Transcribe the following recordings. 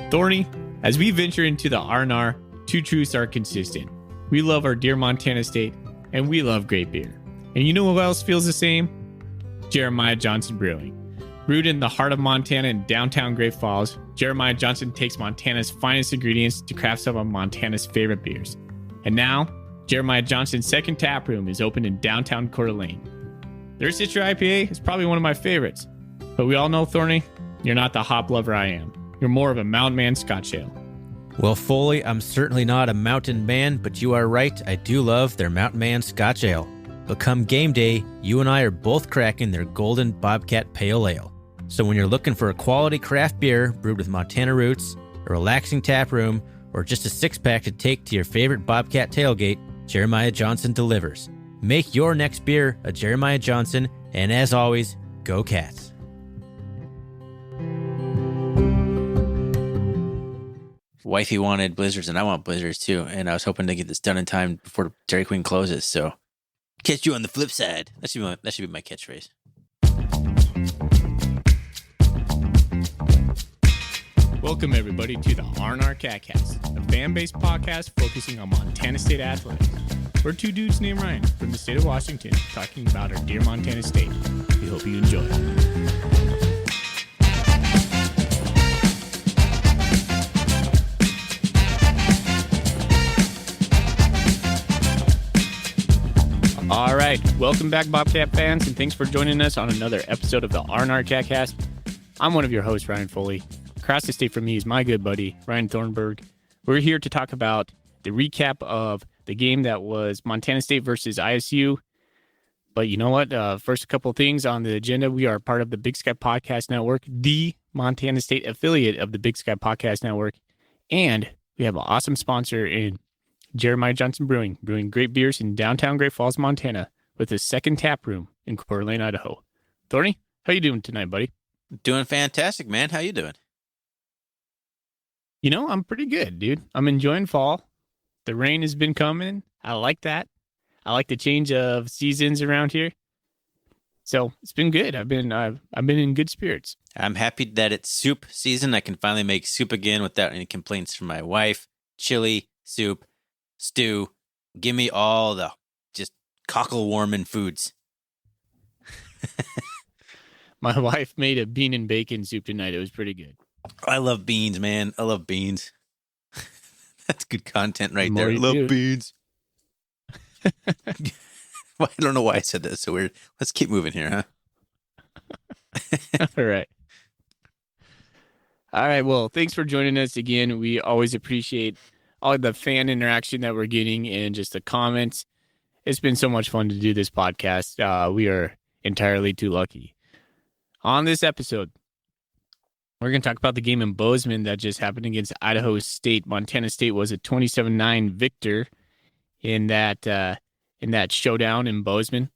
Thorny, as we venture into the R&R, two truths are consistent. We love our dear Montana state, and we love great beer. And you know who else feels the same? Jeremiah Johnson Brewing. Brewed in the heart of Montana in downtown Great Falls, Jeremiah Johnson takes Montana's finest ingredients to craft some of Montana's favorite beers. And now, Jeremiah Johnson's second tap room is open in downtown Coeur d'Alene. Their Citra IPA is probably one of my favorites. But we all know, Thorny, you're not the hop lover I am. You're more of a mountain man Scotch ale. Well, Foley, I'm certainly not a mountain man, but you are right. I do love their Mountain Man Scotch Ale. But come game day, you and I are both cracking their Golden Bobcat Pale Ale. So when you're looking for a quality craft beer brewed with Montana roots, a relaxing tap room, or just a six-pack to take to your favorite Bobcat tailgate, Jeremiah Johnson delivers. Make your next beer a Jeremiah Johnson, and as always, go Cats. Wifey wanted blizzards, and I want blizzards too, and I was hoping to get this done in time before Dairy Queen closes, so catch you on the flip side. That should be my catchphrase. Welcome, everybody, to the R&R Catcast, a fan-based podcast focusing on Montana State athletics. We're two dudes named Ryan from the state of Washington talking about our dear Montana State. We hope you enjoy. All right, welcome back, Bobcat fans, and thanks for joining us on another episode of the R&R Catcast. I'm one of your hosts, Ryan Foley. Across the state from me is my good buddy, Ryan Thornburg. We're here to talk about the recap of the game that was Montana State versus ISU. But you know what? First, a couple of things on the agenda. We are part of the Big Sky Podcast Network, the Montana State affiliate of the Big Sky Podcast Network. And we have an awesome sponsor in Jeremiah Johnson Brewing, brewing great beers in downtown Great Falls, Montana, with his second tap room in Coeur d'Alene, Idaho. Thorny, how you doing tonight, buddy? Doing fantastic, man. How you doing? You know, I'm pretty good, dude. I'm enjoying fall. The rain has been coming. I like that. I like the change of seasons around here. So it's been good. I've been in good spirits. I'm happy that it's soup season. I can finally make soup again without any complaints from my wife. Chili, soup, stew. Give me all the just cockle warming foods. My wife made a bean and bacon soup tonight. It was pretty good. I love beans, man. I love beans. That's good content right there. I You love do. beans. I don't know why I said that so weird. Let's keep moving here, huh? All right. All right. Well, thanks for joining us again. We always appreciate all the fan interaction that we're getting and just the comments. It's been so much fun to do this podcast. We are entirely too lucky. On this episode, we're going to talk about the game in Bozeman that just happened against Idaho State. Montana State was a 27-9 victor in that showdown in Bozeman.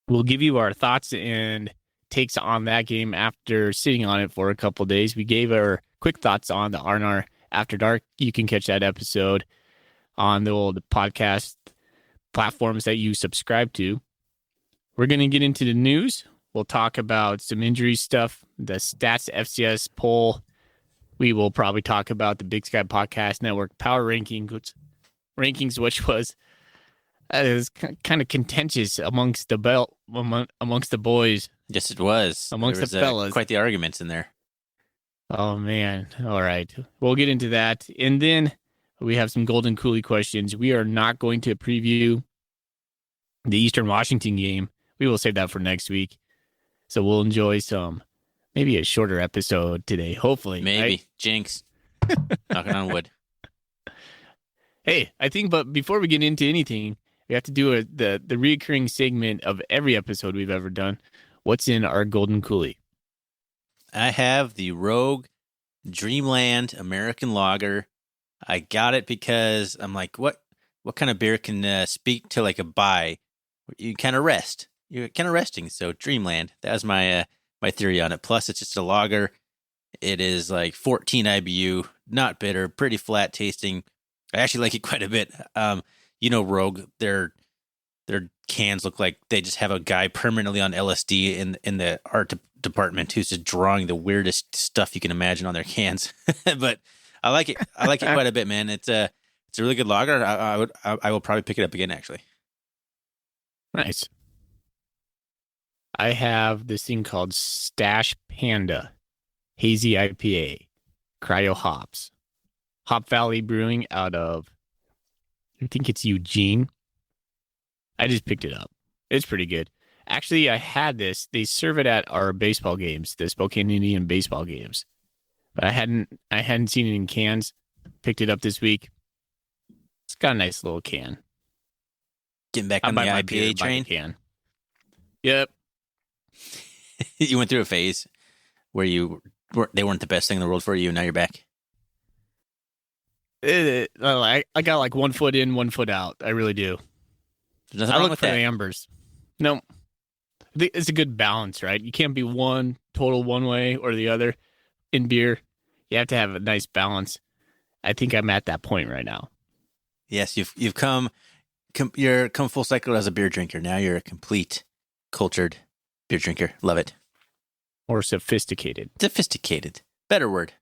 We'll give you our thoughts and takes on that game after sitting on it for a couple of days. We gave our quick thoughts on the R&R After Dark. You can catch that episode on the old podcast platforms that you subscribe to. We're going to get into the news. We'll talk about some injury stuff, the Stats FCS poll. We will probably talk about the Big Sky Podcast Network Power Rankings, which was kind of contentious amongst the boys. Yes, it was. Amongst There the fellas. quite the arguments in there. Oh, man. All right. We'll get into that. And then we have some Golden Coolie questions. We are not going to preview the Eastern Washington game. We will save that for next week. So we'll enjoy maybe a shorter episode today, hopefully. Maybe. Right? Jinx. Knocking on wood. Hey, I think, but before we get into anything, we have to do the reoccurring segment of every episode we've ever done. What's in our Golden Coolie? I have the Rogue Dreamland American Lager. I got it because I'm like, what kind of beer can speak to like a buy? You kind of rest. You're kind of resting. So Dreamland, that was my theory on it. Plus, it's just a lager. It is like 14 IBU, not bitter, pretty flat tasting. I actually like it quite a bit. Rogue, their cans look like they just have a guy permanently on LSD in the art department who's just drawing the weirdest stuff you can imagine on their cans. But I like it. I like it quite a bit, man. It's a really good lager. I will probably pick it up again, actually. Nice. I have this thing called Stash Panda Hazy IPA, Cryo Hops. Hop Valley Brewing out of, I think it's Eugene. I just picked it up. It's pretty good. Actually, I had this. They serve it at our baseball games, the Spokane Indian baseball games. But I hadn't seen it in cans. Picked it up this week. It's got a nice little can. Getting back on the IPA train? Can. Yep. You went through a phase where they weren't the best thing in the world for you, and now you're back. I got like 1 foot in, 1 foot out. I really do. There's nothing wrong with that. I look for the ambers. No. I think it's a good balance, right? You can't be one way or the other in beer. You have to have a nice balance. I think I'm at that point right now. Yes, you've come full cycle as a beer drinker. Now you're a complete cultured beer drinker. Love it. Or sophisticated. Sophisticated. Better word.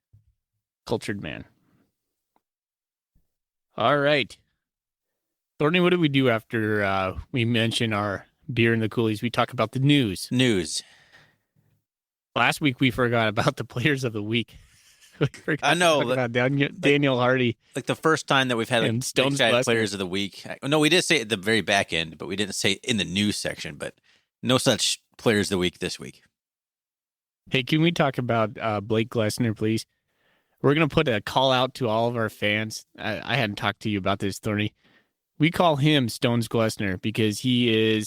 Cultured man. All right. Thornton, what do we do after we mention our beer and the coolies? We talk about the news. Last week we forgot about the players of the week. I know. To talk about Daniel Hardy. Like the first time that we've had like Stone's players of the week. No, we did say it at the very back end, but we didn't say it in the news section. But no such players of the week this week. Hey, can we talk about Blake Glessner, please? We're going to put a call out to all of our fans. I hadn't talked to you about this, Thorny. We call him Stones Glessner because he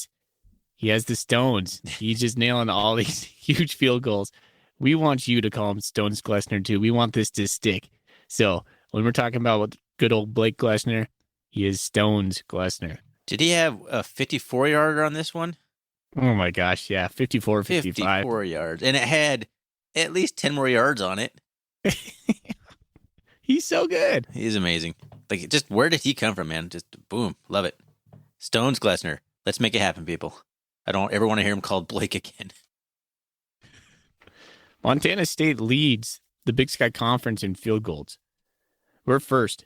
has the stones. He's just nailing all these huge field goals. We want you to call him Stones Glessner too. We want this to stick. So when we're talking about good old Blake Glessner, he is Stones Glessner. Did he have a 54-yarder on this one? Oh my gosh, yeah, 54, 55. 54 yards. And it had at least 10 more yards on it. He's so good. He's amazing. Like, just where did he come from, man? Just boom, love it. Stones Glessner. Let's make it happen, people. I don't ever want to hear him called Blake again. Montana State leads the Big Sky Conference in field goals. We're first.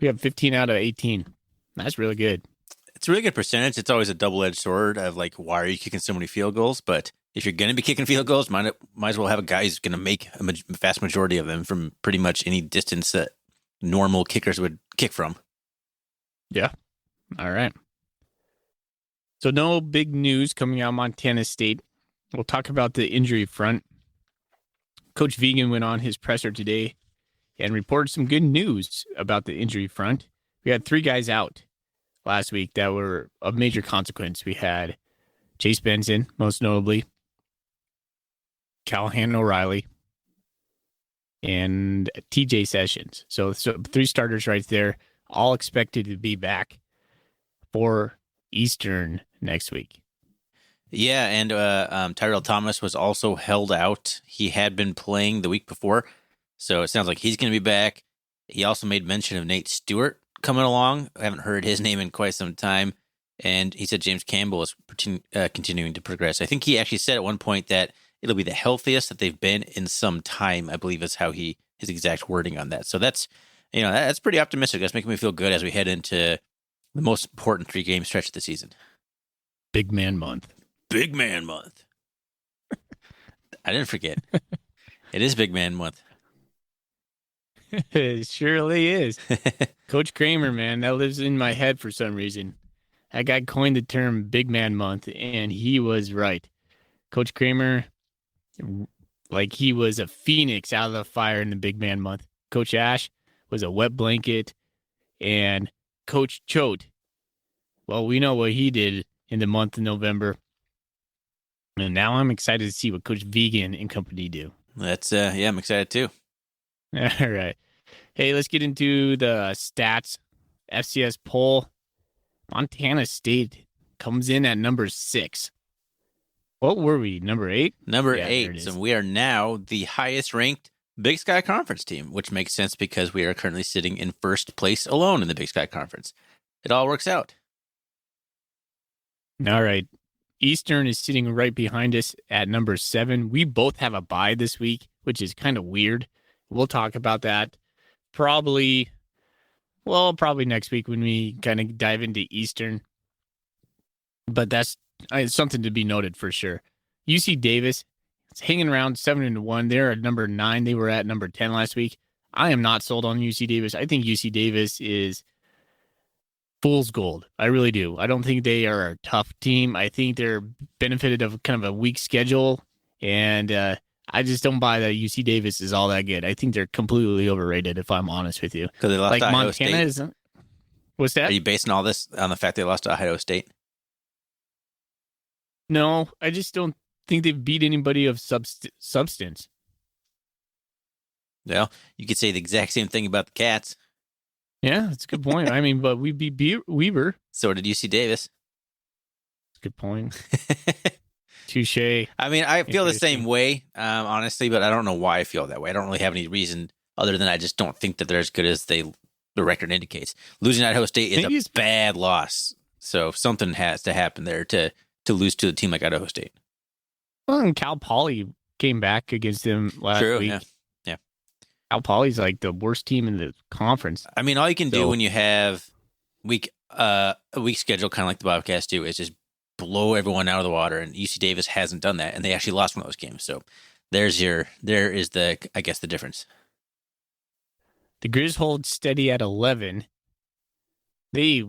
We have 15 out of 18. That's really good. It's a really good percentage. It's always a double-edged sword of like, why are you kicking so many field goals? But if you're going to be kicking field goals, might as well have a guy who's going to make a vast majority of them from pretty much any distance that normal kickers would kick from. Yeah. All right. So no big news coming out of Montana State. We'll talk about the injury front. Coach Vegan went on his presser today and reported some good news about the injury front. We had 3 guys out last week that were of major consequence. We had Chase Benson, most notably, Callahan O'Reilly, and TJ Sessions. So 3 starters right there, all expected to be back for Eastern next week. Yeah, and Tyrell Thomas was also held out. He had been playing the week before, so it sounds like he's going to be back. He also made mention of Nate Stewart coming along. I haven't heard his name in quite some time, and he said James Campbell is continuing to progress. I think he actually said at one point that it'll be the healthiest that they've been in some time, I believe is how his exact wording on that. So that's pretty optimistic. That's making me feel good as we head into the most important 3-game stretch of the season. Big man month. Big man month. I didn't forget. It is Big Man month. It surely is. Coach Kramer, man, that lives in my head for some reason. That guy coined the term Big Man month, and he was right. Coach Kramer, like he was a phoenix out of the fire in the Big Man month. Coach Ash was a wet blanket, and Coach Choate, well, we know what he did in the month of November. And now I'm excited to see what Coach Vegan and company do. That's I'm excited too. All right. Hey, let's get into the stats. FCS poll. Montana State comes in at number 6. What were we? Number 8? Number 8. So we are now the highest ranked Big Sky Conference team, which makes sense because we are currently sitting in first place alone in the Big Sky Conference. It all works out. All right. Eastern is sitting right behind us at number 7. We both have a bye this week, which is kind of weird. We'll talk about that probably, probably next week when we kind of dive into Eastern. But that's something to be noted for sure. UC Davis, it's hanging around 7-1. They're at number 9. They were at number 10 last week. I am not sold on UC Davis. I think UC Davis is fool's gold. I really do. I don't think they are a tough team. I think they're benefited of kind of a weak schedule, and I just don't buy that UC Davis is all that good. I think they're completely overrated, if I'm honest with you. Because they lost to Idaho Montana State. isn't. What's that? Are you basing all this on the fact they lost to Idaho State? No, I just don't think they've beat anybody of substance. Well, you could say the exact same thing about the Cats. Yeah, that's a good point. I mean, but we beat Weber. So did UC Davis. That's a good point. Touche. I mean, I feel the same way, honestly, but I don't know why I feel that way. I don't really have any reason other than I just don't think that they're as good as the record indicates. Losing Idaho State is a bad loss. So something has to happen there to lose to a team like Idaho State. Well, and Cal Poly came back against them last week. Yeah. Cal Poly's like the worst team in the conference. I mean, all you can do when you have a week schedule, kind of like the Bobcats do, is just blow everyone out of the water. And UC Davis hasn't done that, and they actually lost one of those games. So there is the difference. The Grizz hold steady at 11. They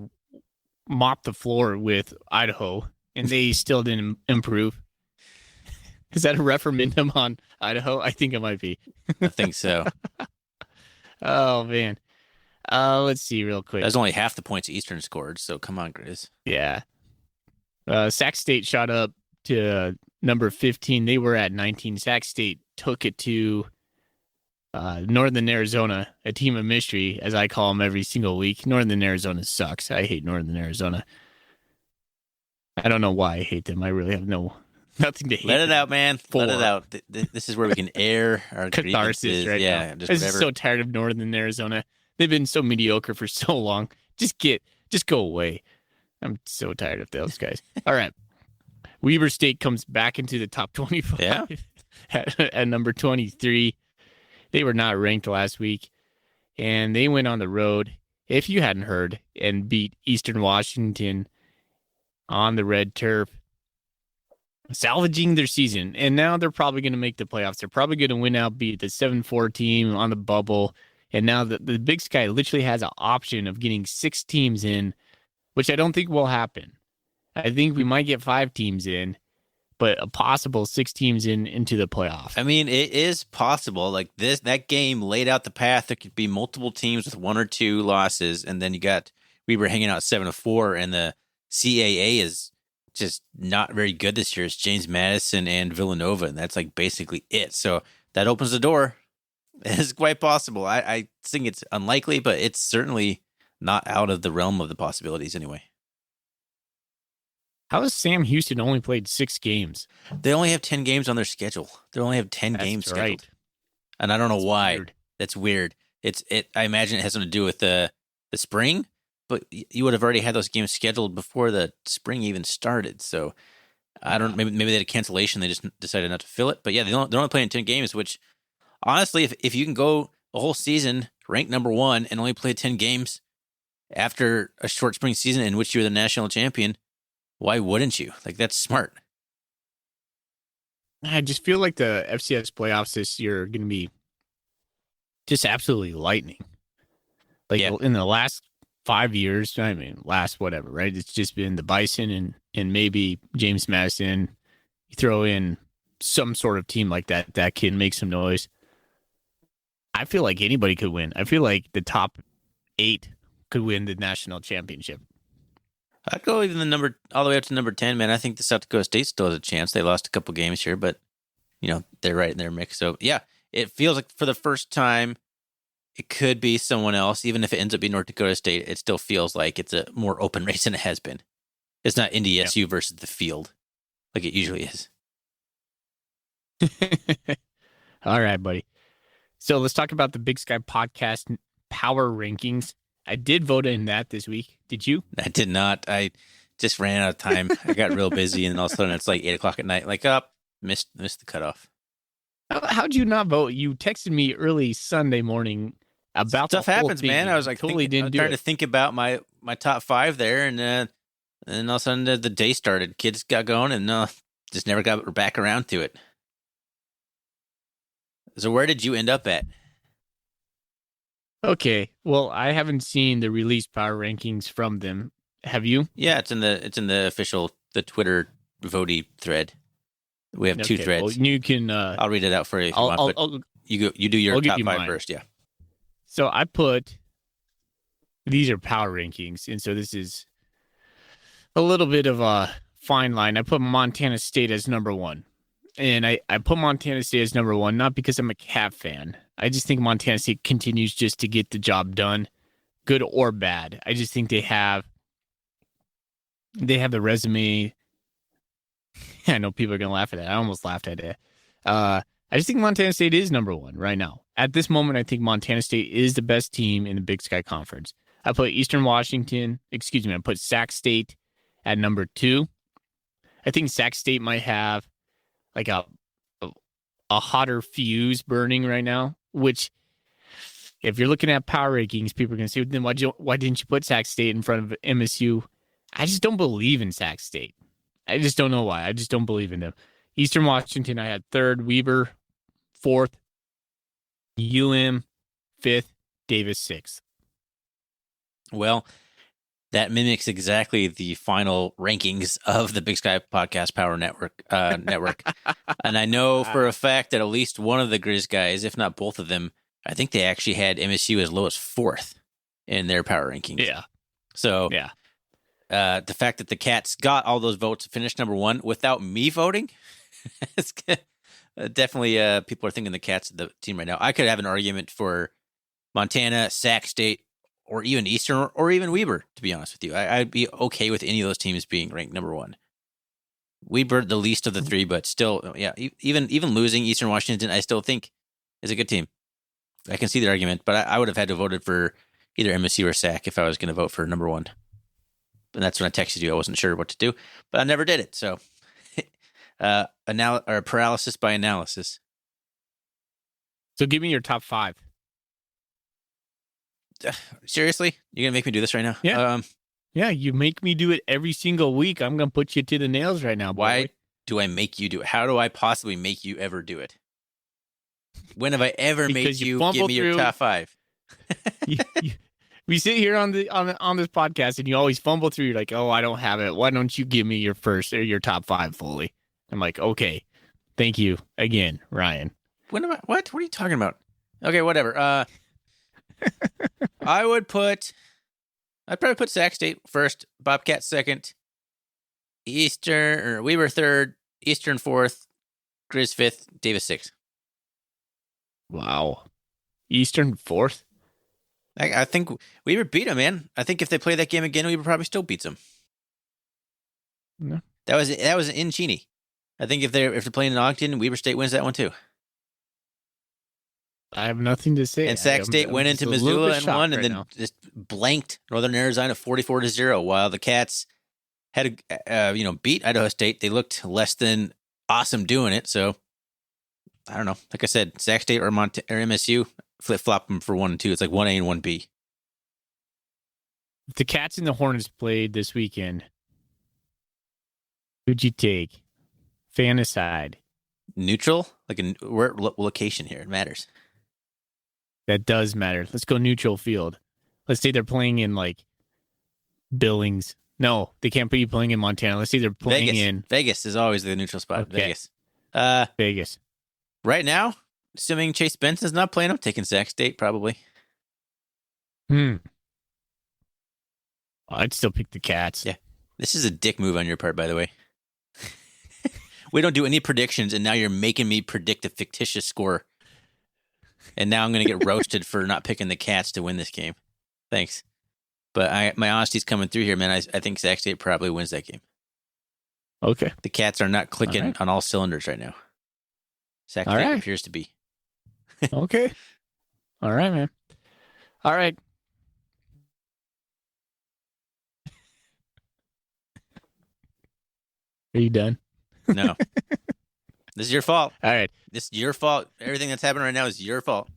mopped the floor with Idaho, and they still didn't improve. Is that a referendum on Idaho? I think it might be. I think so. Oh, man. Let's see real quick. That's only half the points Eastern scored, so come on, Grizz. Yeah. Sac State shot up to number 15. They were at 19. Sac State took it to Northern Arizona, a team of mystery, as I call them every single week. Northern Arizona sucks. I hate Northern Arizona. I don't know why I hate them. I really have nothing to hate. Let it out, man. Let it out. This is where we can air our catharsis right now. Just I'm whatever. so tired of Northern Arizona. They've been so mediocre for so long. Just go away. I'm so tired of those guys. All right. Weber State comes back into the top 25 at number 23. They were not ranked last week, and they went on the road, if you hadn't heard, and beat Eastern Washington on the red turf, salvaging their season. And now they're probably going to make the playoffs. They're probably going to win out, beat the 7-4 team on the bubble. And now the Big Sky literally has an option of getting 6 teams in, which I don't think will happen. I think we might get 5 teams in, but a possible 6 teams into the playoff. I mean, it is possible. Like that game laid out the path. There could be multiple teams with 1 or 2 losses, and then we were hanging out 7-4, and the CAA is just not very good this year. It's James Madison and Villanova, and that's like basically it. So that opens the door. It's quite possible. I think it's unlikely, but it's certainly not out of the realm of the possibilities anyway. How has Sam Houston only played 6 games? They only have 10 games on their schedule. They only have 10 games scheduled. Right. And I don't know why. Weird. That's weird. I imagine it has something to do with the spring, but you would have already had those games scheduled before the spring even started. So I don't. Maybe they had a cancellation. They just decided not to fill it. But yeah, they're only playing 10 games. Which honestly, if you can go a whole season ranked number 1 and only play 10 games after a short spring season in which you're the national champion, why wouldn't you? Like, that's smart. I just feel like the FCS playoffs this year are going to be just absolutely lightning. Like in the last 5 years, I mean, last whatever, right? It's just been the Bison and maybe James Madison. You throw in some sort of team like that can make some noise. I feel like anybody could win. I feel like the top 8 could win the national championship. I'd go even all the way up to number 10, man. I think the South Dakota State still has a chance. They lost a couple games here, but they're right in their mix. So yeah, it feels like for the first time, it could be someone else. Even if it ends up being North Dakota State, it still feels like it's a more open race than it has been. It's not NDSU versus the field like it usually is. All right, buddy. So let's talk about the Big Sky Podcast Power Rankings. I did vote in that this week. Did you? I did not. I just ran out of time. I got real busy, and all of a sudden it's like 8:00 at night. Like, up, missed the cutoff. How'd you not vote? You texted me early Sunday morning about Stuff the whole happens, thing. man. I was You like, totally didn't do trying it. to think about my top 5 there, and all of a sudden the day started. Kids got going, and just never got back around to it. So where did you end up at? Okay, well, I haven't seen the release power rankings from them. Have you? Yeah, it's in the official Twitter votey thread. We have 2 threads. Well, you can. I'll read it out for you if you want. But you do your top 5 first. Yeah. So I put these are power rankings, and so this is a little bit of a fine line. I put Montana State as number 1, and I put Montana State as number 1 not because I'm a Cat fan. I just think Montana State continues just to get the job done, good or bad. I just think they have the resume. I know people are going to laugh at it. I almost laughed at it. I just think Montana State is number 1 right now. At this moment, I think Montana State is the best team in the Big Sky Conference. I put I put Sac State at number 2. I think Sac State might have like a hotter fuse burning right now, which if you're looking at power rankings, people are going to say, then why didn't you put Sac State in front of MSU? I just don't believe in Sac State. I just don't know why. I just don't believe in them. Eastern Washington, I had 3rd, Weber 4th, UM 5th, Davis 6th. Well, that mimics exactly the final rankings of the Big Sky Podcast Power Network. And I know for a fact that at least one of the Grizz guys, if not both of them, I think they actually had MSU as low as 4th in their power rankings. Yeah. So yeah. The fact that the Cats got all those votes to finish number 1 without me voting, it's definitely people are thinking the Cats are the team right now. I could have an argument for Montana, Sac State, or even Eastern, or even Weber, to be honest with you. I'd be okay with any of those teams being ranked number 1. Weber, the least of the 3, but still, yeah, even losing Eastern Washington, I still think is a good team. I can see the argument, but I would have had to vote for either MSU or Sac if I was going to vote for number 1. And that's when I texted you. I wasn't sure what to do, but I never did it. So, paralysis by analysis. So give me your top 5. Seriously? You're going to make me do this right now? Yeah. Yeah, you make me do it every single week. I'm going to put you to the nails right now, boy. Why do I make you do it? How do I possibly make you ever do it? When have I ever made you give me your top 5? We sit here on this podcast and you always fumble through. You're like, oh, I don't have it. Why don't you give me your first or your top 5 fully? I'm like, okay, thank you again, Ryan. What are you talking about? Okay, whatever. I'd probably put Sac State first, Bobcat second, Weber 3rd, Eastern 4th, Grizz 5th, Davis 6th. Wow. Eastern 4th? I think Weber beat them, man. I think if they play that game again, Weber probably still beats them. No. That was in Cheney. I think if they're playing in Ogden, Weber State wins that one too. I have nothing to say. And Sac State went into Missoula and won, and then just blanked Northern Arizona 44-0. While the Cats had beat Idaho State, they looked less than awesome doing it. So I don't know. Like I said, Sac State or MSU, flip flop them for 1 and 2. It's like 1A and 1B. If the Cats and the Hornets played this weekend, who'd you take? Fan aside. Neutral? Like where location here? It matters. That does matter. Let's go neutral field. Let's say they're playing in like Billings. No, they can't be playing in Montana. Let's say they're playing in Vegas is always the neutral spot. Okay. Vegas. Vegas. Right now, assuming Chase Benson's not playing, I'm taking Sac State probably. I'd still pick the Cats. Yeah. This is a dick move on your part, by the way. We don't do any predictions, and now you're making me predict a fictitious score. And now I'm going to get roasted for not picking the Cats to win this game. Thanks. But my honesty's coming through here, man. I think Sac State probably wins that game. Okay. The Cats are not clicking on all cylinders right now. Sac State appears to be. Okay. All right, man. All right. Are you done? No. This is your fault. All right. This is your fault. Everything that's happening right now is your fault.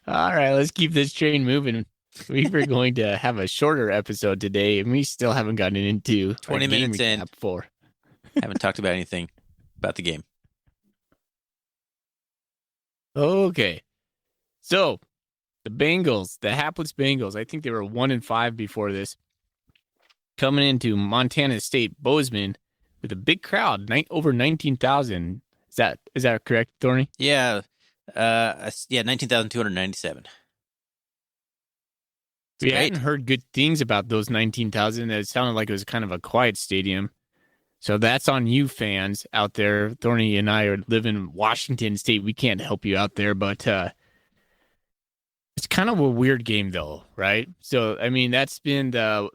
All right. Let's keep this train moving. We were going to have a shorter episode today, and we still haven't gotten into 20 minutes in. For. Haven't talked about anything about the game. Okay. So the Bengals, the hapless Bengals, I think they were 1-5 before this, coming into Montana State Bozeman with a big crowd, over 19,000. Is that correct, Thorny? Yeah. 19,297. We hadn't heard good things about those 19,000. It sounded like it was kind of a quiet stadium. So that's on you fans out there. Thorny and I live in Washington State. We can't help you out there, but it's kind of a weird game though, right? So, I mean, that's been the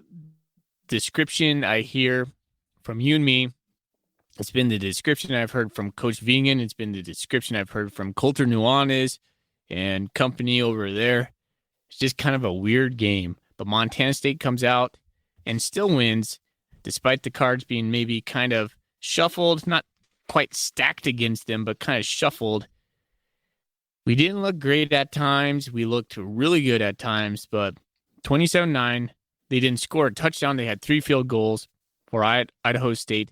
description I hear from you and me. It's been the description I've heard from Coach Vingan. It's been the description I've heard from Coulter Nuanez and company over there. It's just kind of a weird game. But Montana State comes out and still wins, despite the cards being maybe kind of shuffled, not quite stacked against them, but kind of shuffled. We didn't look great at times. We looked really good at times, but 27-9, they didn't score a touchdown. They had 3 field goals for Idaho State.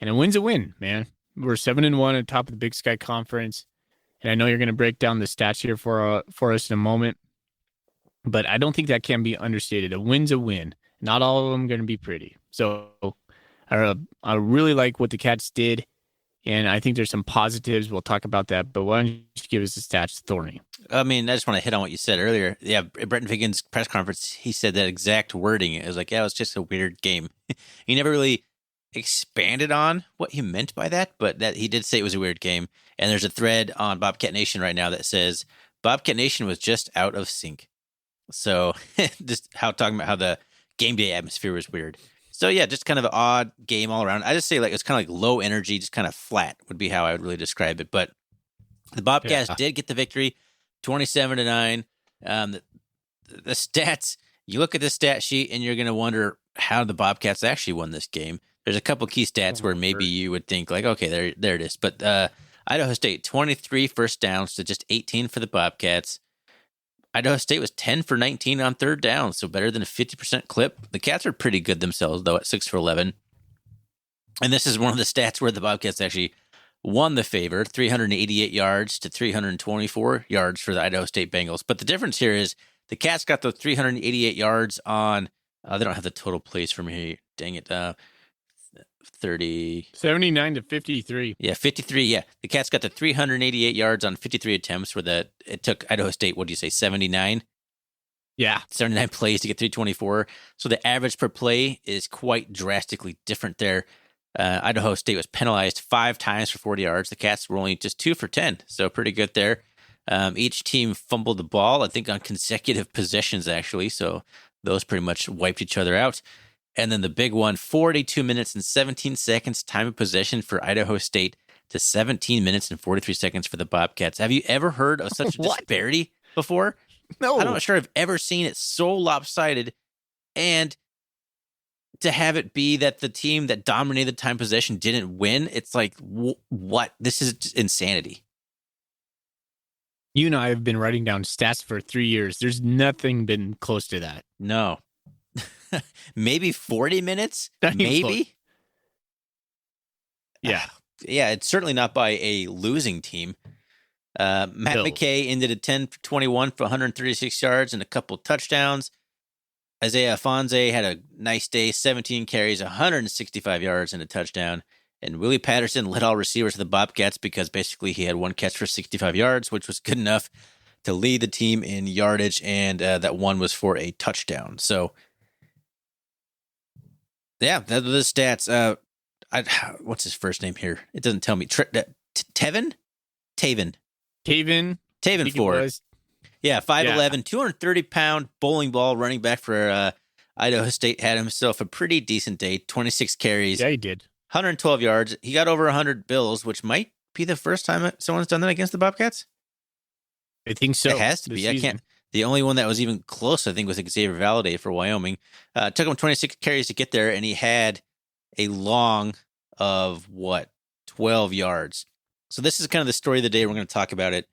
And a win's a win, man. We're 7-1 at top of the Big Sky Conference. And I know you're going to break down the stats here for us in a moment. But I don't think that can be understated. A win's a win. Not all of them going to be pretty. So I really like what the Cats did. And I think there's some positives. We'll talk about that. But why don't you give us the stats, Thorny? I mean, I just want to hit on what you said earlier. Yeah, Brenton Vigan's press conference, he said that exact wording. It was like, yeah, it was just a weird game. He never really expanded on what he meant by that, but that he did say it was a weird game. And there's a thread on Bobcat Nation right now that says Bobcat Nation was just out of sync. So just talking about how the game day atmosphere was weird. So yeah, just kind of an odd game all around. I just say like it's kind of like low energy, just kind of flat would be how I would really describe it. But the Bobcats did get the victory, 27-9. The stats, you look at the stat sheet and you're going to wonder how the Bobcats actually won this game. There's a couple key stats where maybe you would think like, okay, there it is. But Idaho State, 23 first downs to just 18 for the Bobcats. Idaho State was 10 for 19 on third down, so better than a 50% clip. The Cats are pretty good themselves, though, at 6 for 11. And this is one of the stats where the Bobcats actually won the favor, 388 yards to 324 yards for the Idaho State Bengals. But the difference here is the Cats got the 388 yards on, they don't have the total plays from here. Dang it. 79 to 53. Yeah, 53. Yeah, the Cats got the 388 yards on 53 attempts. It took Idaho State, what do you say, 79? Yeah, 79 plays to get 324. So the average per play is quite drastically different there. Idaho State was penalized 5 times for 40 yards. The Cats were only just 2 for 10, so pretty good there. Each team fumbled the ball, I think, on consecutive possessions actually. So those pretty much wiped each other out. And then the big one, 42 minutes and 17 seconds time of possession for Idaho State to 17 minutes and 43 seconds for the Bobcats. Have you ever heard of such a disparity before? No. I'm not sure I've ever seen it so lopsided. And to have it be that the team that dominated time possession didn't win, it's like, what? This is just insanity. You and I have been writing down stats for 3 years. There's nothing been close to that. No. Maybe 40 minutes? Maybe? Yeah. Yeah, it's certainly not by a losing team. Matt McKay ended at 10 for 21 for 136 yards and a couple touchdowns. Isaiah Afonso had a nice day, 17 carries, 165 yards and a touchdown. And Willie Patterson led all receivers to the Bobcats because basically he had one catch for 65 yards, which was good enough to lead the team in yardage, and that one was for a touchdown. So, yeah, that was the stats. What's his first name here? It doesn't tell me. Taven Ford. Yeah, 5'11", 230-pound bowling ball running back for Idaho State had himself a pretty decent day, 26 carries. Yeah, he did. 112 yards. He got over 100 bills, which might be the first time someone's done that against the Bobcats. I think so. It has to be. I can't. The only one that was even close, I think, was Xavier Valade for Wyoming. Took him 26 carries to get there, and he had a long of 12 yards. So this is kind of the story of the day. We're going to talk about it.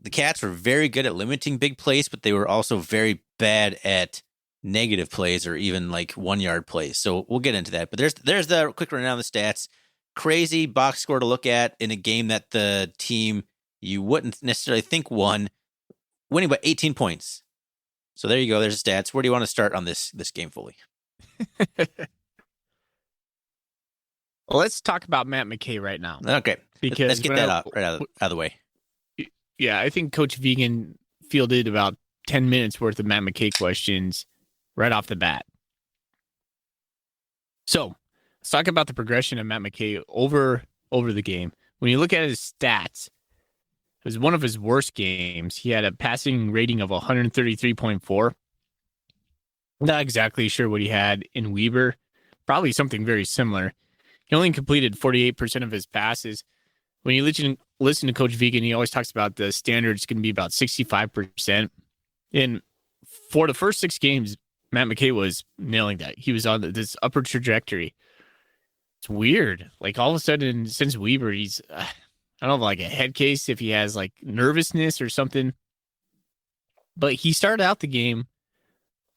The Cats were very good at limiting big plays, but they were also very bad at negative plays or even like 1 yard plays. So we'll get into that. But there's the quick rundown of the stats. Crazy box score to look at in a game that the team you wouldn't necessarily think won, winning by 18 points. So there you go. There's the stats. Where do you want to start on this game, Foley? Well, let's talk about Matt McKay right now. Okay. Because let's get that out of the way. Yeah, I think Coach Vegan fielded about 10 minutes worth of Matt McKay questions right off the bat. So let's talk about the progression of Matt McKay over the game. When you look at his stats, it was one of his worst games. He had a passing rating of 133.4. Not exactly sure what he had in Weber. Probably something very similar. He only completed 48% of his passes. When you listen to Coach Vegan, he always talks about the standard's going to be about 65%. And for the first 6 games, Matt McKay was nailing that. He was on this upward trajectory. It's weird. Like all of a sudden, since Weber, he's, I don't know, like a head case if he has like nervousness or something. But he started out the game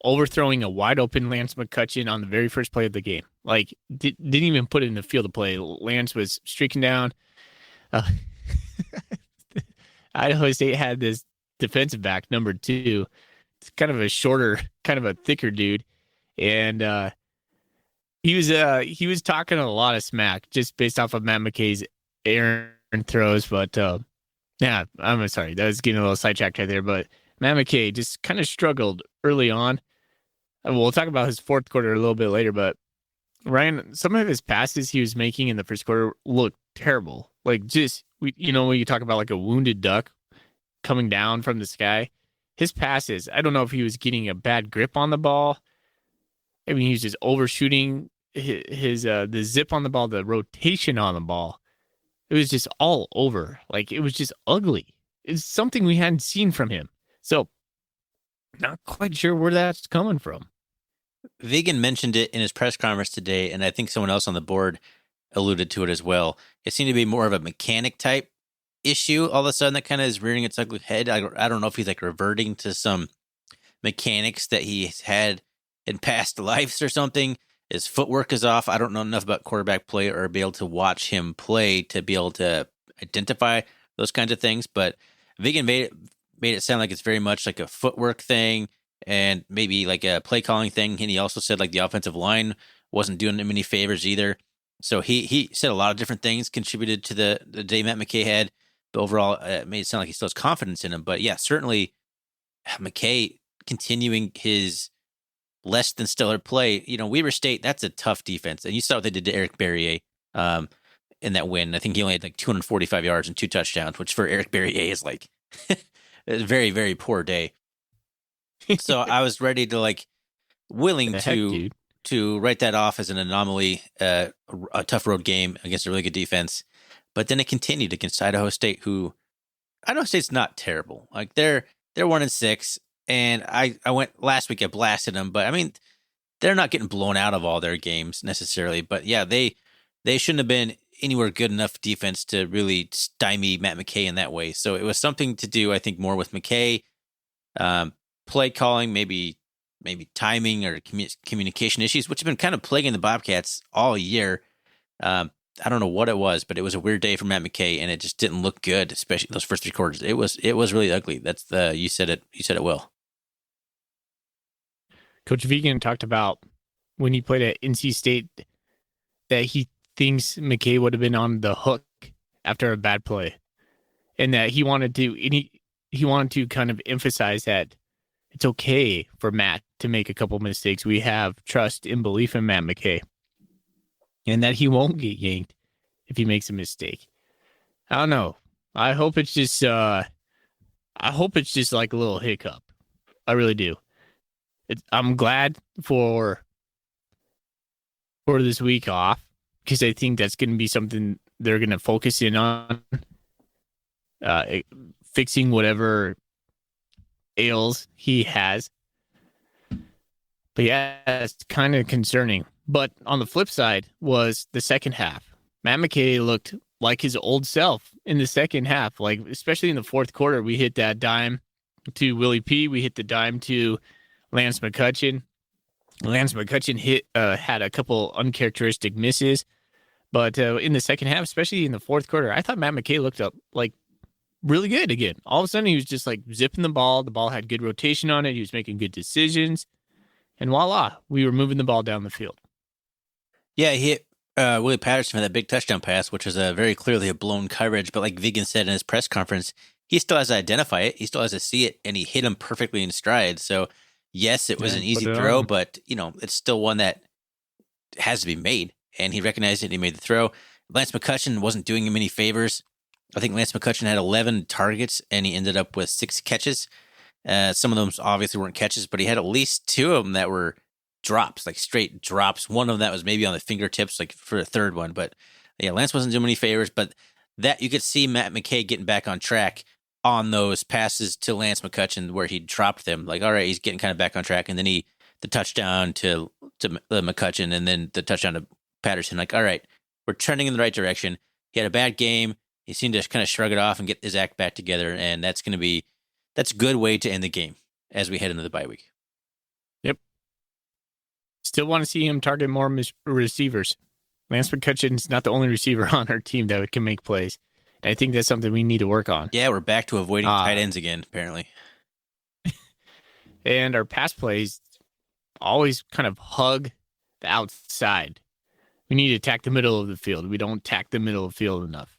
overthrowing a wide open Lance McCutcheon on the very first play of the game. Like didn't even put it in the field of play. Lance was streaking down. Idaho State had this defensive back, number 2. It's kind of a shorter, kind of a thicker dude. And he was talking a lot of smack just based off of Matt McKay's errant throws. But yeah, I'm sorry. That was getting a little sidetracked right there. But Matt McKay just kind of struggled early on. We'll talk about his fourth quarter a little bit later. But Ryan, some of his passes he was making in the first quarter looked terrible. Like just, when you talk about like a wounded duck coming down from the sky, his passes, I don't know if he was getting a bad grip on the ball. I mean, he was just overshooting his the zip on the ball, the rotation on the ball. It was just all over. Like it was just ugly. It's something we hadn't seen from him. So not quite sure where that's coming from. Vegan mentioned it in his press conference today, and I think someone else on the board alluded to it as well. It seemed to be more of a mechanic type issue all of a sudden that kind of is rearing its ugly head. I don't know if he's like reverting to some mechanics that he had in past lives or something. His footwork is off. I don't know enough about quarterback play or be able to watch him play to be able to identify those kinds of things. But Vegan made it sound like it's very much like a footwork thing and maybe like a play calling thing. And he also said like the offensive line wasn't doing him any favors either. So he said a lot of different things contributed to the day Matt McKay had. But overall, it made it sound like he still has confidence in him. But yeah, certainly McKay continuing his less than stellar play. Weber State, that's a tough defense. And you saw what they did to Eric Berrier in that win. I think he only had like 245 yards and 2 touchdowns, which for Eric Berrier is like a very, very poor day. So I was ready to willing to write that off as an anomaly, a tough road game against a really good defense. But then it continued against Idaho State, who Idaho State's not terrible. Like they're 1-6, and I went last week, I blasted them, but I mean they're not getting blown out of all their games necessarily. But yeah, they shouldn't have been anywhere good enough defense to really stymie Matt McKay in that way. So it was something to do, I think, more with McKay, play calling, maybe timing or communication issues, which have been kind of plaguing the Bobcats all year. I don't know what it was, but it was a weird day for Matt McKay, and it just didn't look good, especially those first 3 quarters. It was really ugly. That's you said it well. Coach Vegan talked about when he played at NC State that he thinks McKay would have been on the hook after a bad play, and that he wanted to kind of emphasize that it's okay for Matt to make a couple mistakes. We have trust and belief in Matt McKay, and that he won't get yanked if he makes a mistake. I don't know. I hope it's just like a little hiccup. I really do. I'm glad for this week off, because I think that's going to be something they're going to focus in on, fixing whatever fails he has. But yeah, it's kind of concerning. But on the flip side was the second half. Matt McKay looked like his old self in the second half, like especially in the fourth quarter. We hit that dime to Willie P. We hit the dime to Lance McCutcheon. Lance McCutcheon had a couple uncharacteristic misses, but in the second half, especially in the fourth quarter, I thought Matt McKay looked up like really good again. All of a sudden, he was just like zipping the ball. The ball had good rotation on it. He was making good decisions, and voila, we were moving the ball down the field. Yeah, he hit Willie Patterson for that big touchdown pass, which was very clearly a blown coverage. But like Vegan said in his press conference, he still has to identify it. He still has to see it, and he hit him perfectly in stride. So yes, it was an easy throw, but it's still one that has to be made. And he recognized it. And he made the throw. Lance McCutcheon wasn't doing him any favors. I think Lance McCutcheon had 11 targets, and he ended up with 6 catches. Some of them obviously weren't catches, but he had at least 2 of them that were drops, like straight drops. One of them that was maybe on the fingertips, like for a third one. But yeah, Lance wasn't doing any favors, but that you could see Matt McKay getting back on track on those passes to Lance McCutcheon where he dropped them. Like, all right, he's getting kind of back on track. And then the touchdown to McCutcheon and then the touchdown to Patterson. Like, all right, we're trending in the right direction. He had a bad game. He seemed to kind of shrug it off and get his act back together. And that's a good way to end the game as we head into the bye week. Yep. Still want to see him target more receivers. Lance McCutcheon's not the only receiver on our team that can make plays. And I think that's something we need to work on. Yeah, we're back to avoiding tight ends again, apparently. And our pass plays always kind of hug the outside. We need to attack the middle of the field. We don't attack the middle of the field enough.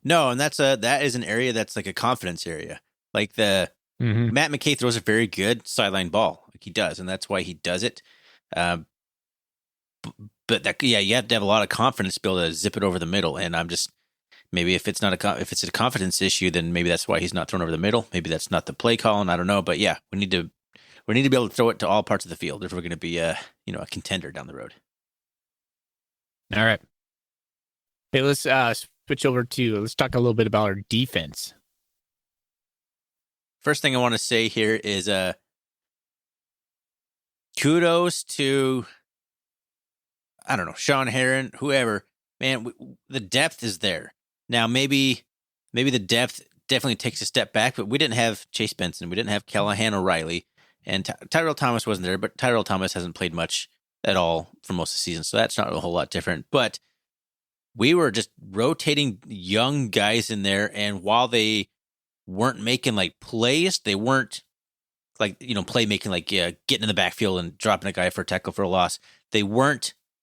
No, and that is an area that's like a confidence area. Like Matt McKay throws a very good sideline ball. Like he does, and that's why he does it. But you have to have a lot of confidence to be able to zip it over the middle. And I'm just maybe if it's a confidence issue, then maybe that's why he's not thrown over the middle. Maybe that's not the play call, and I don't know. But yeah, we need to be able to throw it to all parts of the field if we're going to be a contender down the road. All right. Hey, let's switch over let's talk a little bit about our defense. First thing I want to say here is kudos to, I don't know, Sean Heron, whoever. Man, the depth is there. Now, maybe the depth definitely takes a step back, but we didn't have Chase Benson. We didn't have Callahan O'Reilly. And Tyrell Thomas wasn't there, but Tyrell Thomas hasn't played much at all for most of the season, so that's not a whole lot different. But we were just rotating young guys in there, and while they weren't making like plays, they weren't like playmaking, like getting in the backfield and dropping a guy for a tackle for a loss. They were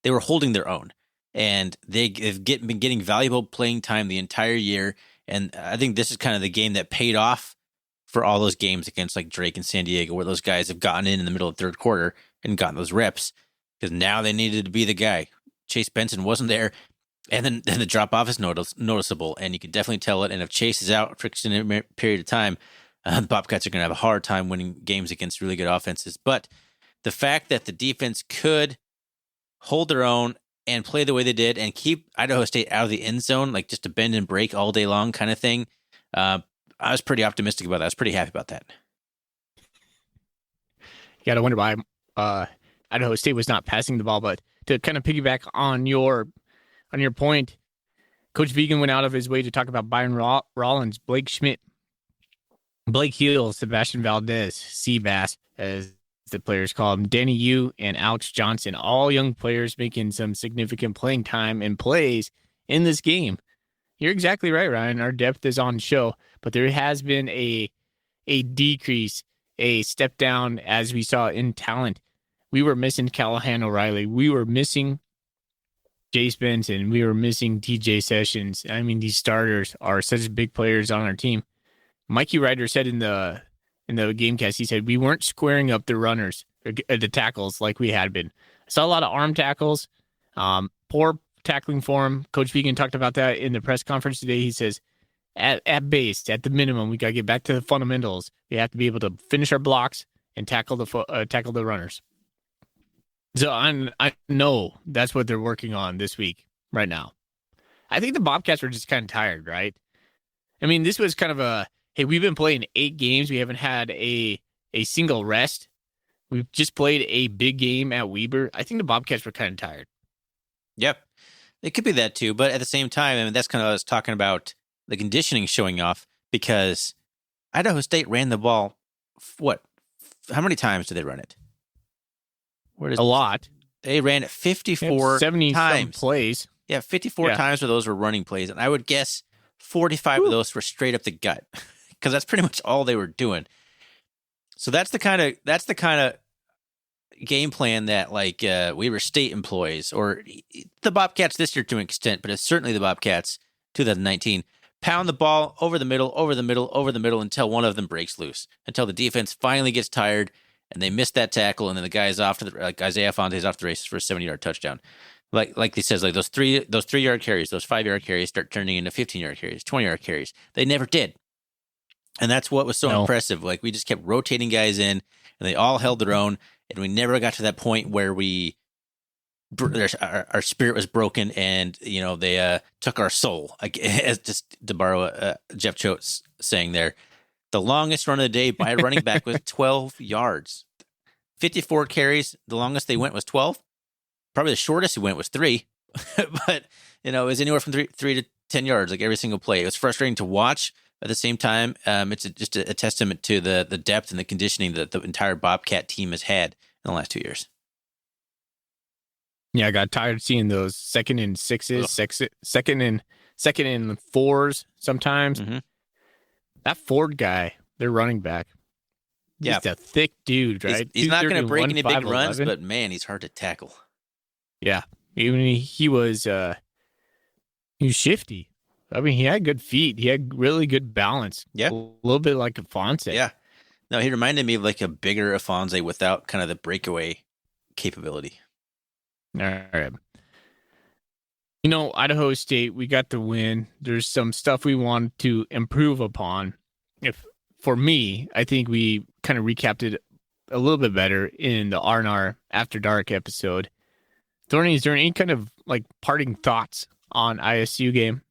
holding their own, and they've been getting valuable playing time the entire year. And I think this is kind of the game that paid off for all those games against like Drake and San Diego, where those guys have gotten in the middle of the third quarter and gotten those reps, because now they needed to be the guy. Chase Benson wasn't there, and then the drop off is noticeable, and you can definitely tell it. And if Chase is out for an extended period of time, the Bobcats are going to have a hard time winning games against really good offenses. But the fact that the defense could hold their own and play the way they did and keep Idaho State out of the end zone, like just a bend and break all day long kind of thing, I was pretty optimistic about that. I was pretty happy about that. You got to wonder why Idaho State was not passing the ball. But to kind of piggyback on your point, Coach Vegan went out of his way to talk about Byron Rollins, Blake Schmidt, Blake Hill, Sebastian Valdez, Seabass, as the players call him, Danny Yu, and Alex Johnson, all young players making some significant playing time and plays in this game. You're exactly right, Ryan. Our depth is on show, but there has been a decrease, a step down as we saw in talent. We were missing Callahan O'Reilly. We were missing Jace Benson. We were missing TJ Sessions. I mean, these starters are such big players on our team. Mikey Ryder said in the Gamecast, he said we weren't squaring up the runners, the tackles like we had been. I saw a lot of arm tackles, poor tackling form. Coach Vegan talked about that in the press conference today. He says, at base, at the minimum, we got to get back to the fundamentals. We have to be able to finish our blocks and tackle the runners. So I know that's what they're working on this week right now. I think the Bobcats were just kind of tired, right? I mean, this was kind of hey, we've been playing 8 games. We haven't had a a single rest. We've just played a big game at Weber. I think the Bobcats were kind of tired. Yep. It could be that too, but at the same time, I mean, that's kind of what I was talking about, the conditioning showing off, because Idaho State ran the ball, how many times did they run it? A lot. They ran it 54 70 times. Plays. Yeah, 54 times where those were running plays, and I would guess 45 of those were straight up the gut, because that's pretty much all they were doing. So that's the kind of game plan that Weber State employs, or the Bobcats this year to an extent, but it's certainly the Bobcats 2019. Pound the ball over the middle until one of them breaks loose, until the defense finally gets tired and they miss that tackle, and then the guy's off to the Isaiah Fonte's off the races for a 70-yard touchdown. Like he says, like those 3-yard carries, those 5-yard carries start turning into 15-yard carries, 20-yard carries. They never did. And that's what was so impressive. Like, we just kept rotating guys in, and they all held their own, and we never got to that point where our spirit was broken, and they took our soul. As just to borrow Jeff Choate's saying there, the longest run of the day by a running back was 12 yards, 54 carries. The longest they went was 12. Probably the shortest he went was 3, but it was anywhere from 3 to 10 yards, like every single play. It was frustrating to watch. At the same time, it's just a testament to the depth and the conditioning that the entire Bobcat team has had in the last 2 years. Yeah, I got tired of seeing those 2nd and 6s, second and 4s sometimes. Mm-hmm. That Ford guy, their running back, he's a thick dude, right? He's not going to break any big runs, but man, he's hard to tackle. Yeah, even he was shifty. I mean, he had good feet. He had really good balance. Yeah, a little bit like Afonso. Yeah, no, he reminded me of like a bigger Afonso without kind of the breakaway capability. All right. Idaho State, we got the win. There's some stuff we want to improve upon. For me, I think we kind of recapped it a little bit better in the R&R After Dark episode. Thorny, is there any kind of parting thoughts on ISU game?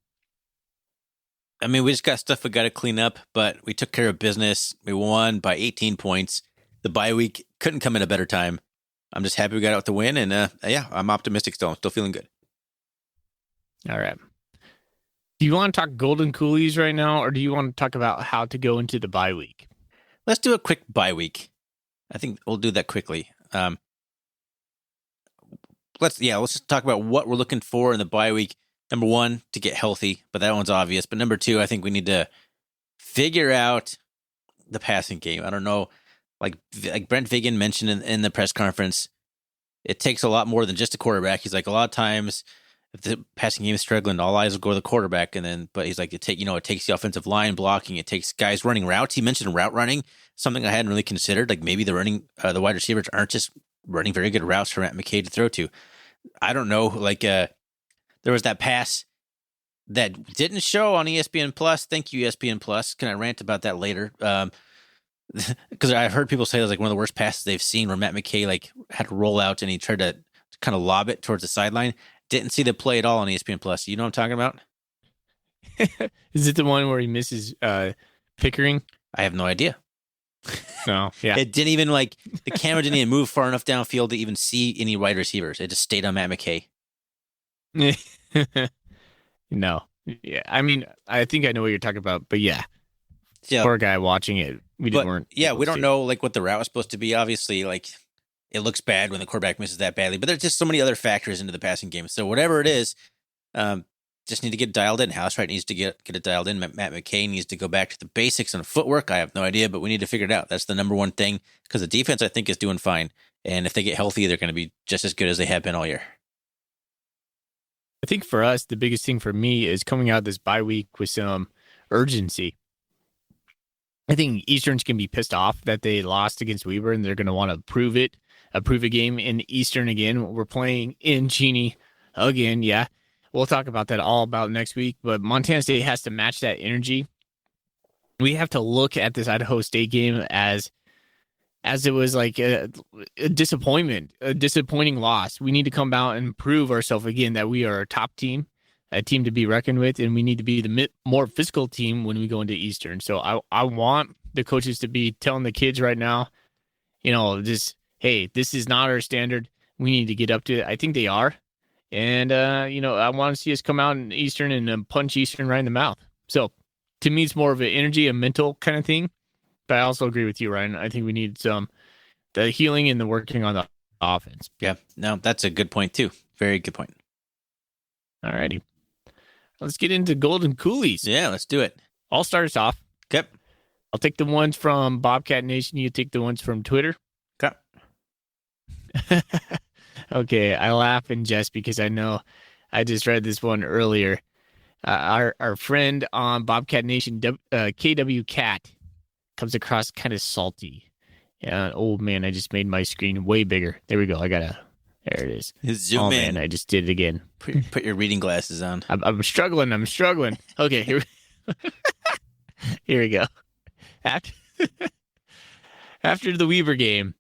I mean, we just got stuff we got to clean up, but we took care of business. We won by 18 points. The bye week couldn't come at a better time. I'm just happy we got out the win, and I'm optimistic still. I'm still feeling good. All right. Do you want to talk Golden Coolies right now, or do you want to talk about how to go into the bye week? Let's do a quick bye week. I think we'll do that quickly. Let's just talk about what we're looking for in the bye week. Number 1, to get healthy, but that one's obvious. But number 2, I think we need to figure out the passing game. I don't know, like Brent Vigen mentioned in the press conference, it takes a lot more than just a quarterback. He's like, a lot of times, if the passing game is struggling, all eyes will go to the quarterback, but he's like, it takes the offensive line blocking, it takes guys running routes. He mentioned route running, something I hadn't really considered. Like maybe the wide receivers aren't just running very good routes for Matt McKay to throw to. I don't know. There was that pass that didn't show on ESPN Plus. Thank you, ESPN Plus. Can I rant about that later? Because I've heard people say it was one of the worst passes they've seen, where Matt McKay had to roll out and he tried to kind of lob it towards the sideline. Didn't see the play at all on ESPN Plus. You know what I'm talking about? Is it the one where he misses Pickering? I have no idea. No, yeah. It didn't even the camera didn't even move far enough downfield to even see any wide receivers. It just stayed on Matt McKay. No. Yeah. I mean, I think I know what you're talking about, but yeah. Poor guy watching it. We don't know what the route was supposed to be. Obviously, it looks bad when the quarterback misses that badly, but there's just so many other factors into the passing game. So whatever it is, just need to get dialed in. House Wright needs to get it dialed in. Matt McKay needs to go back to the basics on footwork. I have no idea, but we need to figure it out. That's the number one thing, because the defense, I think, is doing fine. And if they get healthy, they're going to be just as good as they have been all year. I think for us, the biggest thing for me is coming out this bye week with some urgency. I think Eastern's going to be pissed off that they lost against Weber, and they're going to want to prove a game in Eastern again. We're playing in Cheney again, yeah. We'll talk about that all about next week, but Montana State has to match that energy. We have to look at this Idaho State game as it was a disappointment, a disappointing loss. We need to come out and prove ourselves again that we are a top team, a team to be reckoned with, and we need to be the more physical team when we go into Eastern. So I want the coaches to be telling the kids right now, just, hey, this is not our standard. We need to get up to it. I think they are. And, I want to see us come out in Eastern and punch Eastern right in the mouth. So to me, it's more of an energy, a mental kind of thing. But I also agree with you, Ryan. I think we need the healing and the working on the offense. Yeah, no, that's a good point too. Very good point. All righty. Let's get into Golden Coolies. Yeah, let's do it. I'll start us off. Okay. I'll take the ones from Bobcat Nation. You take the ones from Twitter. Okay. Okay, I laugh and jest because I know I just read this one earlier. Our friend on Bobcat Nation, KW Cat, comes across kind of salty. Yeah, oh man, I just made my screen way bigger. There we go. There it is. Zoom in. Man, I just did it again. Put your reading glasses on. I'm struggling. Okay, here we go. After the Weaver game,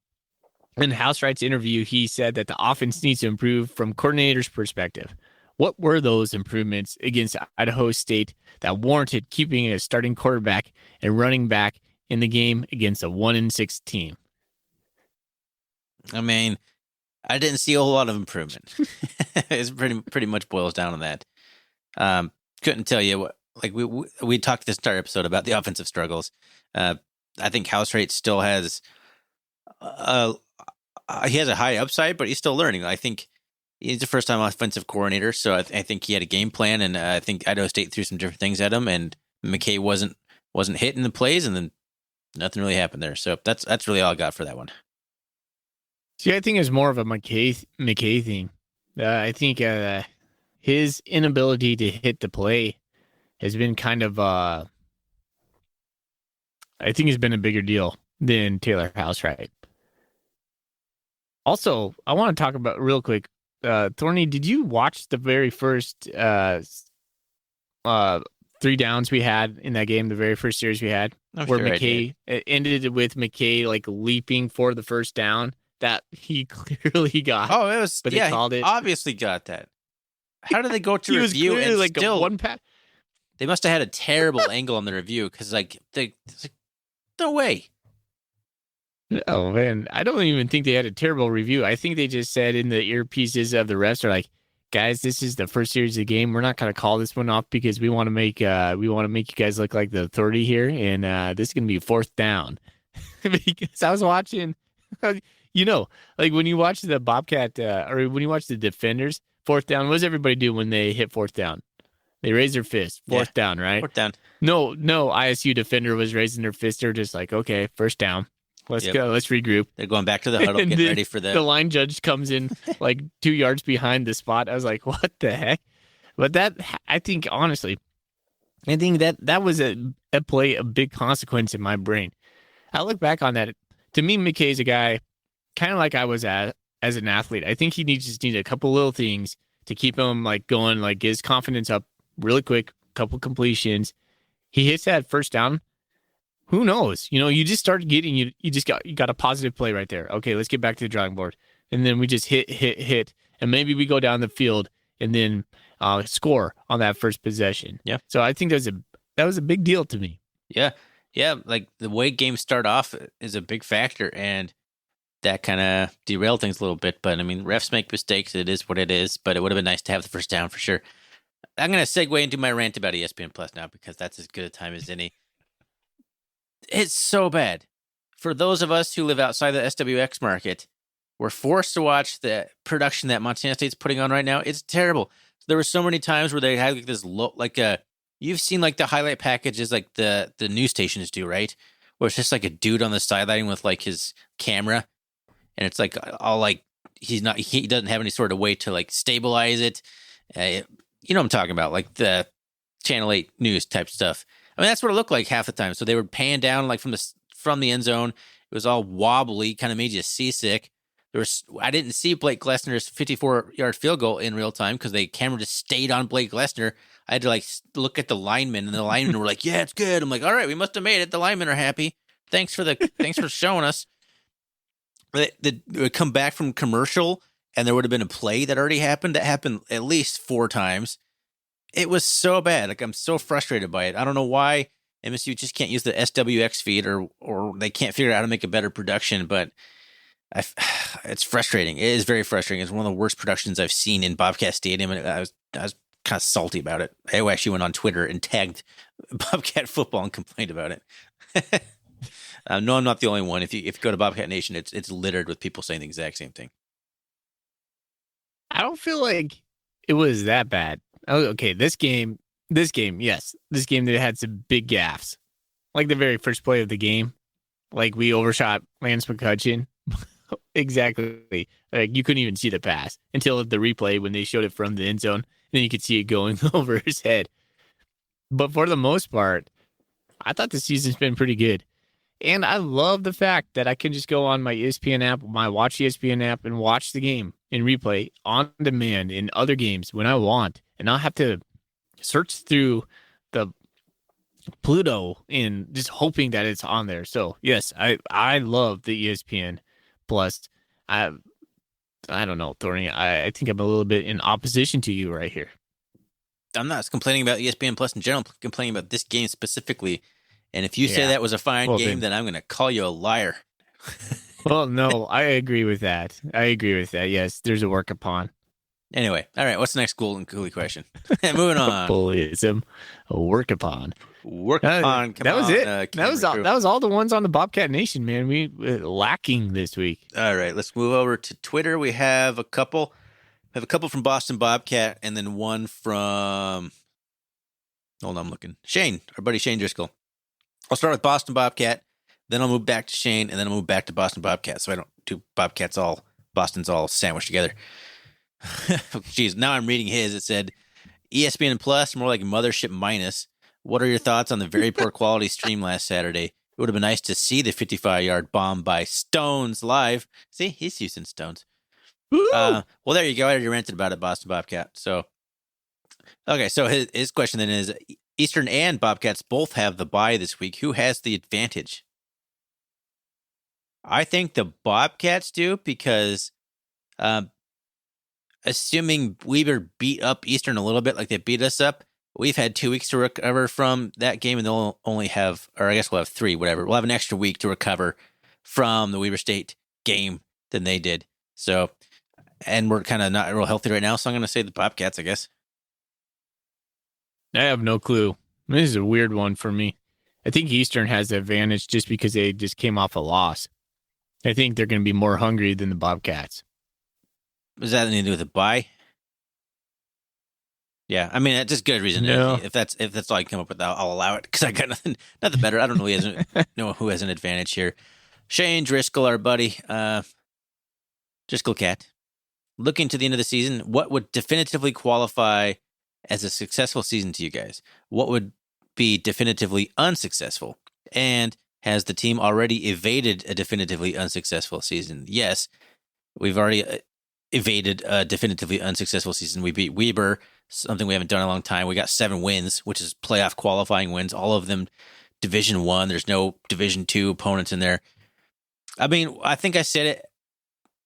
in Housewright's interview, he said that the offense needs to improve from coordinator's perspective. What were those improvements against Idaho State that warranted keeping a starting quarterback and running back in the game against a 1-6 team? I mean, I didn't see a whole lot of improvement. It's pretty much boils down to that. Couldn't tell you what. Like we talked this entire episode about the offensive struggles. I think Housewright still has he has a high upside, but he's still learning. I think he's a first-time offensive coordinator, so I think he had a game plan, and I think Idaho State threw some different things at him, and McKay wasn't hitting the plays, and then nothing really happened there. So that's really all I got for that one. See, I think it's more of a McKay thing. I think his inability to hit the play has been kind of, I think it's been a bigger deal than Taylor Housewright. Also, I want to talk about real quick, Thorny, did you watch the very first 3 downs we had in that game, the very first series we had, where sure McKay, it ended with McKay like leaping for the first down that he clearly got? Oh, it was, but yeah, they called it. Obviously got that. How did they go to He review was and like still, a one pass? They must have had a terrible angle on the review because no way. Oh man, I don't even think they had a terrible review. I think they just said in the earpieces of the refs are like, guys, this is the first series of the game. We're not going to call this one off because we want to make you guys look like the authority here, and this is going to be 4th down. Because I was watching, like when you watch the Bobcat or when you watch the defenders, 4th down. What does everybody do when they hit 4th down? They raise their fist. 4th down, right? 4th down. No, ISU defender was raising their fist. They're just like, okay, 1st down. Let's go. Let's regroup. They're going back to the huddle, getting ready for the line judge comes in like 2 yards behind the spot. I was like, what the heck? But I think that was a play of big consequence in my brain. I look back on that. To me, McKay's a guy kind of like I was as an athlete. I think he just needs a couple little things to keep him like going, like get his confidence up really quick, couple completions. He hits that 1st down. Who knows? You just start getting you got a positive play right there. Okay, let's get back to the drawing board. And then we just hit, and maybe we go down the field and then score on that first possession. Yeah. So I think that was a big deal to me. Yeah. Yeah, like the way games start off is a big factor, and that kind of derailed things a little bit. But I mean, refs make mistakes. It is what it is. But it would have been nice to have the 1st down for sure. I'm going to segue into my rant about ESPN Plus now because that's as good a time as any. It's so bad. For those of us who live outside the SWX market, we're forced to watch the production that Montana State's putting on right now. It's terrible. There were so many times where they had like this you've seen like the highlight packages like the news stations do, right? Where it's just like a dude on the sideline with like his camera, and it's like all like he doesn't have any sort of way to like stabilize it. You know what I'm talking about, like the Channel 8 news type stuff. I mean, that's what it looked like half the time. So they were pan down like from the end zone. It was all wobbly, kind of made you seasick. I didn't see Blake Glessner's 54-yard field goal in real time because the camera just stayed on Blake Glessner. I had to like look at the linemen, and the linemen were like, "Yeah, it's good." I'm like, "All right, we must have made it." The linemen are happy. Thanks for showing us. It would come back from commercial, and there would have been a play that already happened. That happened at least 4 times. It was so bad. Like, I'm so frustrated by it. I don't know why MSU just can't use the SWX feed, or they can't figure out how to make a better production. But it's frustrating. It is very frustrating. It's one of the worst productions I've seen in Bobcat Stadium, and I was kind of salty about it. I actually went on Twitter and tagged Bobcat football and complained about it. No, I'm not the only one. If you go to Bobcat Nation, it's littered with people saying the exact same thing. I don't feel like it was that bad. Oh, okay, this game, yes. This game that had some big gaffes. Like the very first play of the game. Like we overshot Lance McCutcheon. Exactly. Like you couldn't even see the pass until the replay when they showed it from the end zone. Then you could see it going over his head. But for the most part, I thought the season's been pretty good. And I love the fact that I can just go on my ESPN app, my Watch ESPN app, and watch the game in replay on demand in other games when I want. And not have to search through the Pluto and just hoping that it's on there. So, yes, I love the ESPN Plus. I don't know, Thorny. I think I'm a little bit in opposition to you right here. I'm not complaining about ESPN Plus in general. I'm complaining about this game specifically. And if you say that was a fine game, then I'm going to call you a liar. Well, no, I agree with that. Yes, there's a work upon. Anyway, all right. What's the next Golden Coolie question? Moving on. Bullyism, a work upon. Work upon. That was it. That was all the ones on the Bobcat Nation, man. We lacking this week. All right, let's move over to Twitter. We have a couple. We have a couple from Boston Bobcat, and then one from. Hold on, I'm looking. Shane, our buddy Shane Driscoll. I'll start with Boston Bobcat, then I'll move back to Shane, and then I'll move back to Boston Bobcat. So I don't do Boston's all sandwiched together. Jeez, now I'm reading his. It said, ESPN Plus, more like Mothership Minus. What are your thoughts on the very poor quality stream last Saturday? It would have been nice to see the 55-yard bomb by Stones live. See, he's using Stones. Well, there you go. I already ranted about it, Boston Bobcat. So, okay, so his question then is, Eastern and Bobcats both have the bye this week. Who has the advantage? I think the Bobcats do because assuming Weber beat up Eastern a little bit like they beat us up, we've had 2 weeks to recover from that game, and they'll only have, or I guess we'll have 3, whatever. We'll have an extra week to recover from the Weber State game than they did. So, and we're kind of not real healthy right now, so I'm going to say the Bobcats, I guess. I have no clue. This is a weird one for me. I think Eastern has the advantage just because they just came off a loss. I think they're going to be more hungry than the Bobcats. Does that anything to do with the bye? Yeah, I mean, that's just good reason. No. If that's all I can come up with, I'll allow it because I got nothing better. I don't know who has an advantage here. Shane Driscoll, our buddy, Driscoll Cat. Looking to the end of the season, what would definitively qualify as a successful season to you guys? What would be definitively unsuccessful? And has the team already evaded a definitively unsuccessful season? Yes, we've already evaded a definitively unsuccessful season. We beat Weber, something we haven't done in a long time. We got 7 wins, which is playoff qualifying wins, all of them Division I. There's no Division II opponents in there. I mean, I think I said it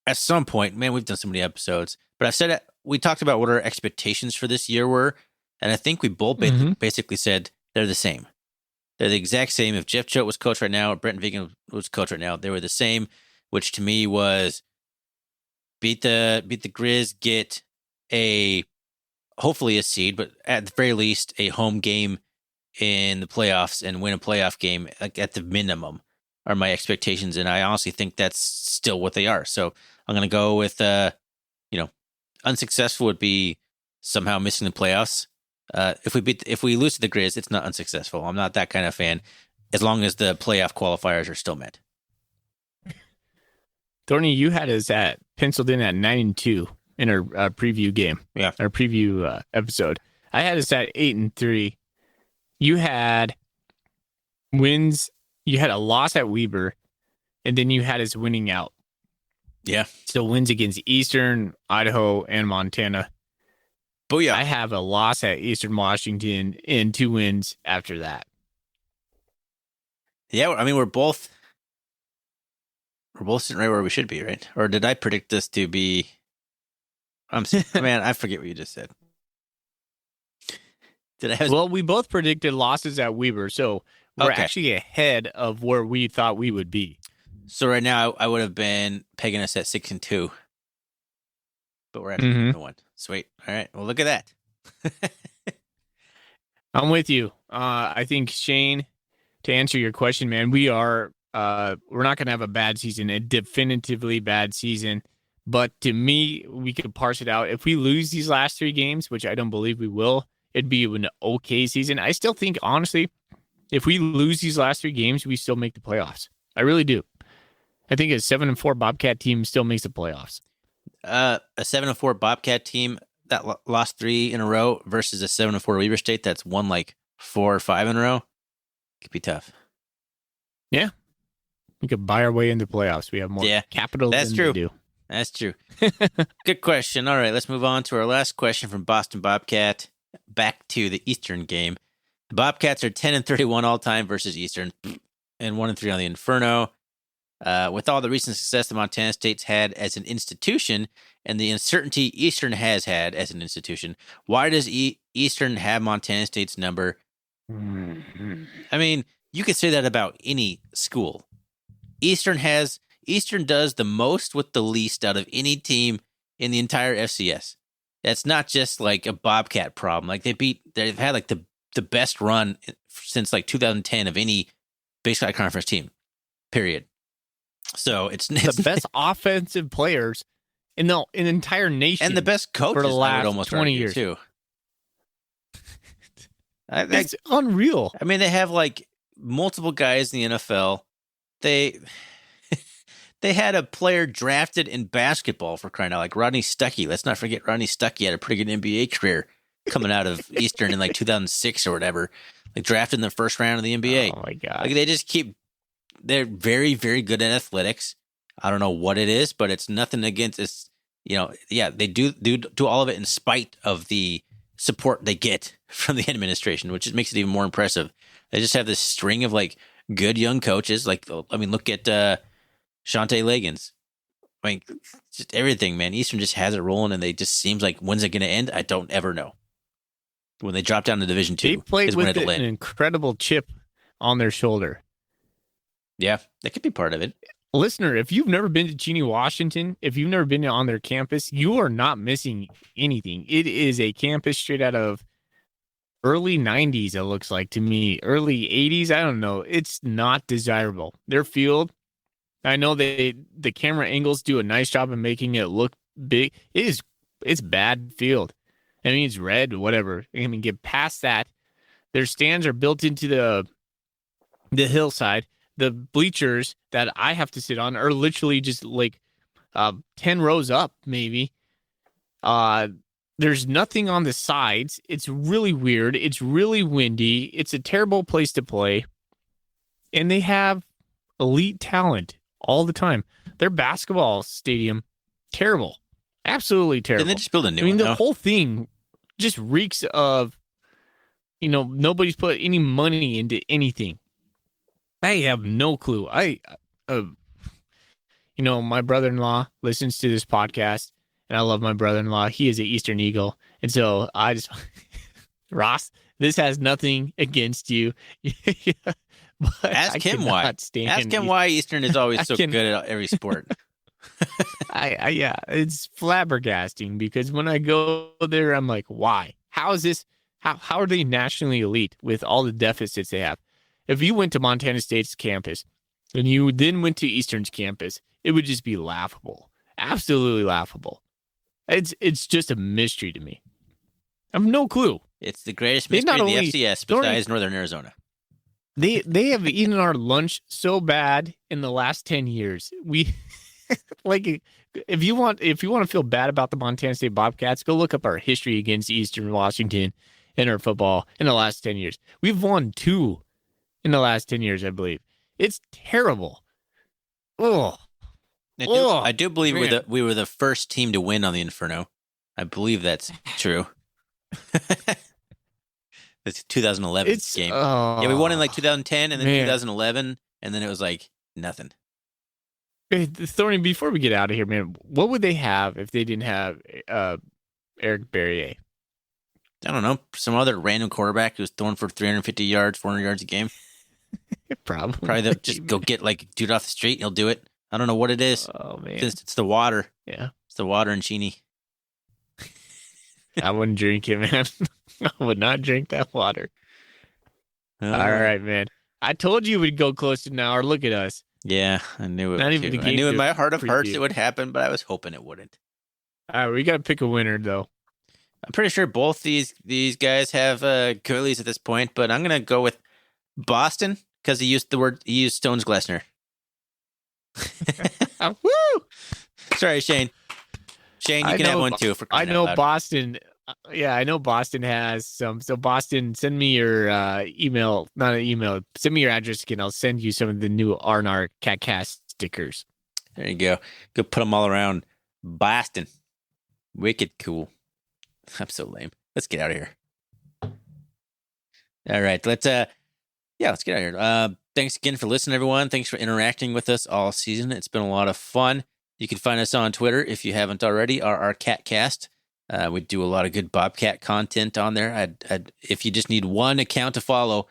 at some point. Man, we've done so many episodes. But I've said it. We talked about what our expectations for this year were, and I think we both basically said they're the same. They're the exact same. If Jeff Choate was coach right now, or Brent Vegan was coach right now, they were the same, which to me was beat the Grizz, get hopefully a seed, but at the very least a home game in the playoffs and win a playoff game, like at the minimum, are my expectations, and I honestly think that's still what they are. So I'm going to go with unsuccessful would be somehow missing the playoffs. If we lose to the Grizz, it's not unsuccessful. I'm not that kind of fan, as long as the playoff qualifiers are still met. Thorny, you had us penciled in at 9-2 in our preview game. Yeah, our preview episode. I had us at 8-3. You had wins. You had a loss at Weber, and then you had us winning out. Yeah. So wins against Eastern, Idaho, and Montana. Booyah. I have a loss at Eastern Washington and 2 wins after that. Yeah, I mean, we're both sitting right where we should be, right? Or did I predict this to be... man, I forget what you just said. Well, we both predicted losses at Weber, so we're Okay. actually ahead of where we thought we would be. So right now I would have been pegging us at 6-2, but we're actually 7-1. Sweet. All right. Well, look at that. I'm with you. I think, Shane, to answer your question, man, we're not going to have a bad season, a definitively bad season. But to me, we could parse it out. If we lose these last 3 games, which I don't believe we will, it'd be an okay season. I still think, honestly, if we lose these last 3 games, we still make the playoffs. I really do. I think a 7-4 Bobcat team still makes the playoffs. A 7-4 Bobcat team that lost 3 in a row versus a 7-4 Weber State that's won like 4 or 5 in a row could be tough. Yeah. We could buy our way into playoffs. We have more capital than they do. That's true. Good question. All right, let's move on to our last question from Boston Bobcat. Back to the Eastern game. The Bobcats are 10-31 all time versus Eastern, and 1-3 on the Inferno. With all the recent success that Montana State's had as an institution, and the uncertainty Eastern has had as an institution, why does Eastern have Montana State's number? I mean, you could say that about any school. Eastern does the most with the least out of any team in the entire FCS. That's not just like a Bobcat problem. Like they've had like the best run since like 2010 of any Big Sky Conference team, period. So it's the best offensive players in the entire nation, and the best coaches for the last almost 20 years too. It's unreal. I mean, they have like multiple guys in the NFL. They had a player drafted in basketball, for crying out, like Rodney Stuckey. Let's not forget Rodney Stuckey had a pretty good NBA career coming out of Eastern in like 2006 or whatever. Like drafted in the first round of the NBA. Oh my God. Like they just they're very, very good at athletics. I don't know what it is, but it's nothing against this. They do all of it in spite of the support they get from the administration, which makes it even more impressive. They just have this string of like good young coaches. Like, I mean, look at Shante Legans. I mean, just everything, man. Eastern just has it rolling, and they just seems like, when's it going to end? I don't ever know. When they drop down to Division II, they played with an incredible chip on their shoulder. Yeah, that could be part of it. Listener, if you've never been to Cheney, Washington, if you've never been on their campus, you are not missing anything. It is a campus straight out of early 90s, it looks like to me. Early 80s, I don't know. It's not desirable. Their field, I know the camera angles do a nice job of making it look big. It's bad field. I mean, it's red, whatever. I mean, get past that. Their stands are built into the hillside. The bleachers that I have to sit on are literally just like 10 rows up, maybe. There's nothing on the sides. It's really weird. It's really windy. It's a terrible place to play. And they have elite talent all the time. Their basketball stadium, terrible. Absolutely terrible. Didn't they just build a new one? I mean, the whole thing just reeks of, nobody's put any money into anything. I have no clue. My brother-in-law listens to this podcast, and I love my brother-in-law. He is an Eastern Eagle. And so I just, Ross, this has nothing against you. Ask him why. Ask him why Eastern is always so good at every sport. Yeah, it's flabbergasting because when I go there, I'm like, why? How is this? How are they nationally elite with all the deficits they have? If you went to Montana State's campus and you then went to Eastern's campus, it would just be laughable. Absolutely laughable. It's just a mystery to me. I have no clue. It's the greatest mystery in the FCS besides Northern Arizona. They have eaten our lunch so bad in the last 10 years. We like if you want to feel bad about the Montana State Bobcats, go look up our history against Eastern Washington in our football in the last 10 years. We've won 2 in the last 10 years, I believe. It's terrible. I do believe we were the first team to win on the Inferno. I believe that's true. It's 2011 game. Yeah, we won in like 2010 and then 2011, and then it was like nothing. Hey, Thorny, before we get out of here, man, what would they have if they didn't have Eric Barrier? I don't know. Some other random quarterback who's throwing for 350 yards, 400 yards a game. Probably. Just go get like dude off the street and he'll do it. I don't know what it is. Oh man, It's the water. yeah. It's the water and Sheeny. I wouldn't drink it, man. I would not drink that water. All right, man. I told you we'd go close to an hour. Look at us. Yeah, I knew it. Not even too. the I game knew in to my heart of hearts preview. it would happen, but I was hoping it wouldn't. All right, we got to pick a winner, though. I'm pretty sure both these guys have Coolies at this point, but I'm gonna go with Boston because he used Stone's Glessner. Woo! Sorry, Shane. Shane, you I can have know- one too. For I crying out know loud. Boston. Yeah, I know Boston has some. So Boston, send me your email. Not an email. Send me your address again. I'll send you some of the new R&R CatCast stickers. There you go. Go put them all around Boston. Wicked cool. I'm so lame. Let's get out of here. All right, let's get out of here. Thanks again for listening, everyone. Thanks for interacting with us all season. It's been a lot of fun. You can find us on Twitter if you haven't already. Our CatCast. We do a lot of good Bobcat content on there. If you just need one account to follow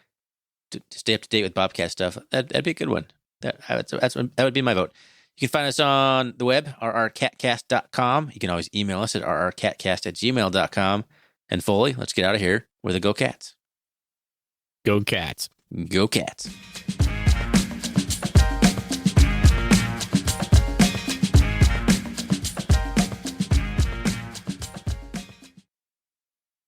to stay up to date with Bobcat stuff, that'd be a good one. That would be my vote. You can find us on the web, rrcatcast.com. You can always email us at rrcatcast@gmail.com. And Foley, let's get out of here with a Go Cats. Go Cats. Go Cats.